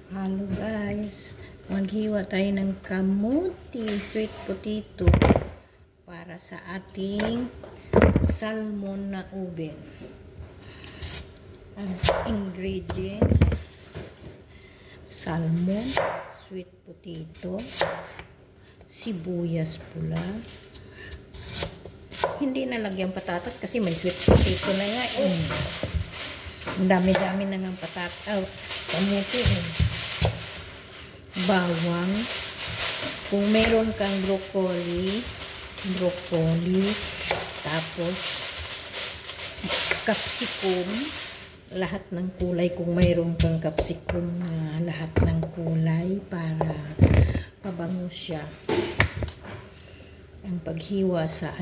Hello guys, maghiwa tayo ng kamuti sweet potato para sa ating salmon na ube. Ang ingredients: salmon, sweet potato, sibuyas pula. Hindi nalagyan patatas kasi may sweet potato na nga. Ang dami-dami na ng patatas. Kamuti bawang, kung meron kang broccoli, tapos capsicum, lahat ng kulay, kung mayroon kang capsicum na lahat ng kulay para pabango siya. Ang paghiwa sa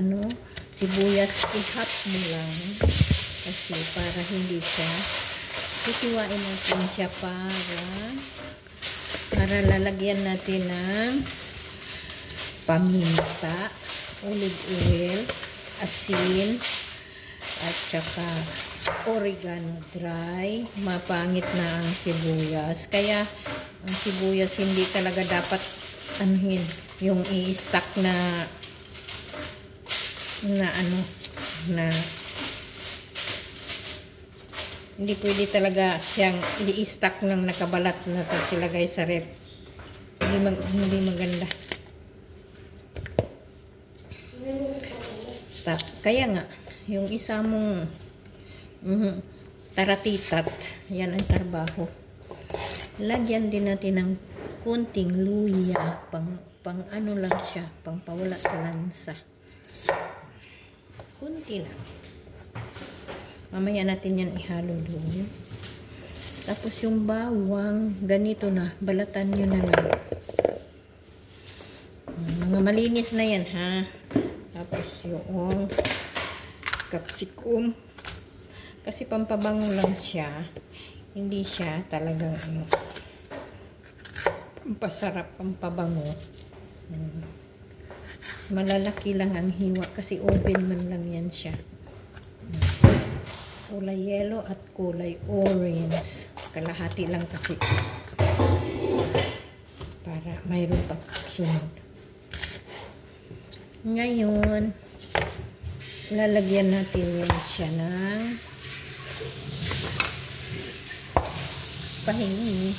sibuyas, ihap mo lang kasi para hindi siya, hihiwain natin siya para lalagyan natin ng paminta, olive oil, asin, at saka oregano dry. Mapangit na ang sibuyas. Kaya ang sibuyas hindi talaga dapat yung i-stack na hindi pwede talaga siyang i-stack ng nakabalat na silagay sa ref. Hindi maganda. Kaya nga, yung isa mong taratitat, yan ang trabaho. Lagyan din natin ng kunting luya, pang ano lang siya, pang pawala sa lansa. Kunti lang. Mamaya natin yan ihalo doon. Tapos yung bawang, ganito na, balatan nyo na lang. Mga malinis na yan, ha. Tapos yung capsicum, kasi pampabango lang siya. Hindi siya talagang pampasarap, pampabango. Malalaki lang ang hiwa kasi oven man lang yan siya. Kulay yellow at kulay orange. Kalahati lang kasi. Para mayroon pa sunod. Ngayon, lalagyan natin yan siya ng pahingi.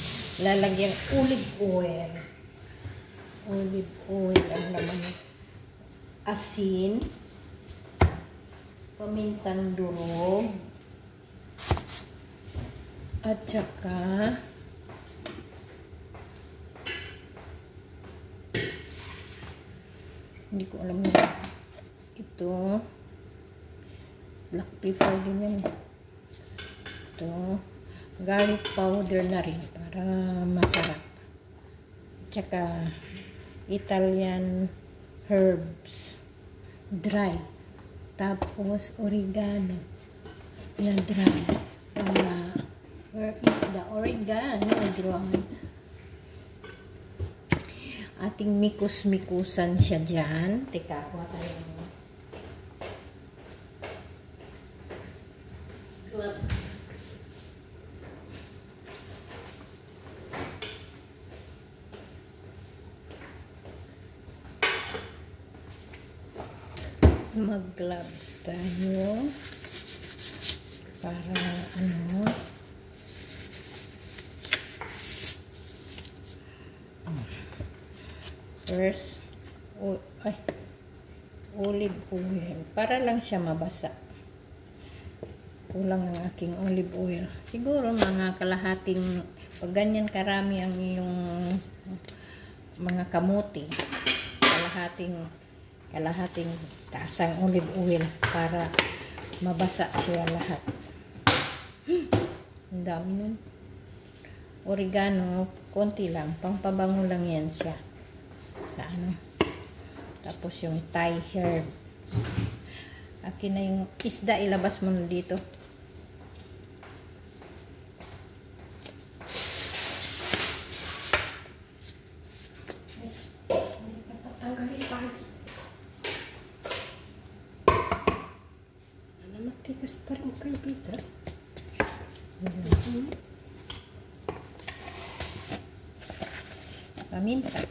Lalagyan olive oil. Olive oil ang laman. Asin. Pamintang durog. At saka hindi ko alam ito black pepper din yan. Ito garlic powder na rin para masarap. At saka Italian herbs dry, tapos oregano na dry. Where is the oregano dry? Ating mikus-mikusan siya dyan. Teka, kuha tayo. Gloves. Mag-gloves tayo para first olive oil para lang siya mabasa. Kulang ang aking olive oil, siguro mga kalahating, pag ganyan karami ang iyong mga kamuti, kalahating taasang olive oil para mabasa siya lahat. Ang dami nun. Oregano, konti lang, pampabango lang yan siya sa Tapos yung Thai herb. Akin na yung isda, ilabas mo na dito. Matigas pa rin kayo, Peter. paminta.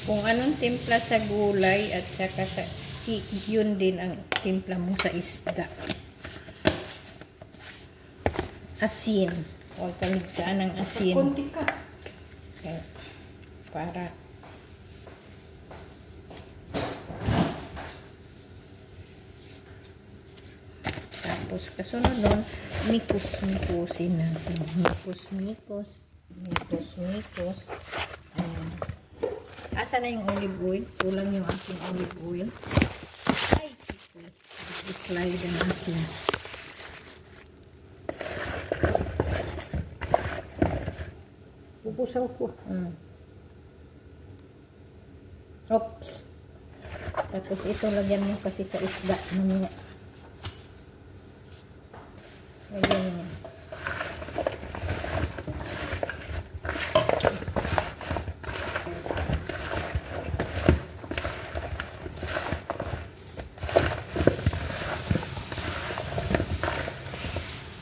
Kung anong timpla sa gulay at saka sa yun din ang timpla mo sa isda. Asin. Huwag kaligtaan ng asin. Konti ka. Okay. Para tapos kasunod nun, mikos-mikosin natin. Mikos-mikos. Mikos-mikos. Ayan. Asa na yung olive oil? Kulang yung aking olive oil. Ay, i-slide ang aking. Pupusaw ko. Oops. Tapos ito, lagyan mo kasi sa isda. Mamaya. Lagyan mo.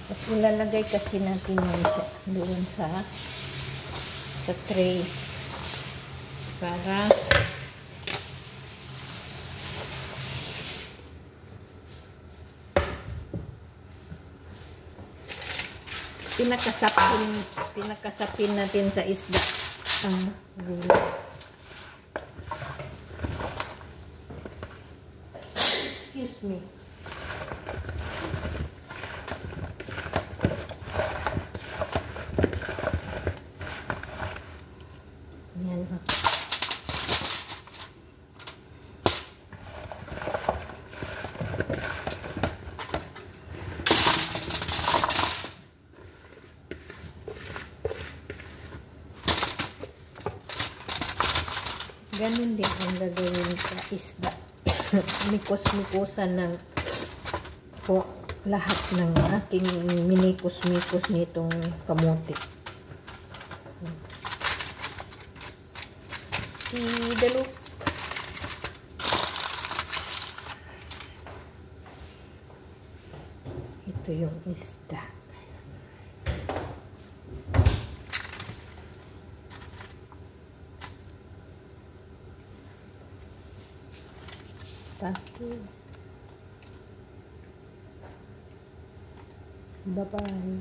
Tapos ilalagay kasi natin yun siya doon sa tray. Para pinakasapin natin sa isda ang gulay. Excuse me. Yan. Ganun din ang gagawin sa isda. Mikos-mikosan ng po lahat ng aking minikos-mikos nitong kamote. Sidalo. Ito yung isda. Bye-bye.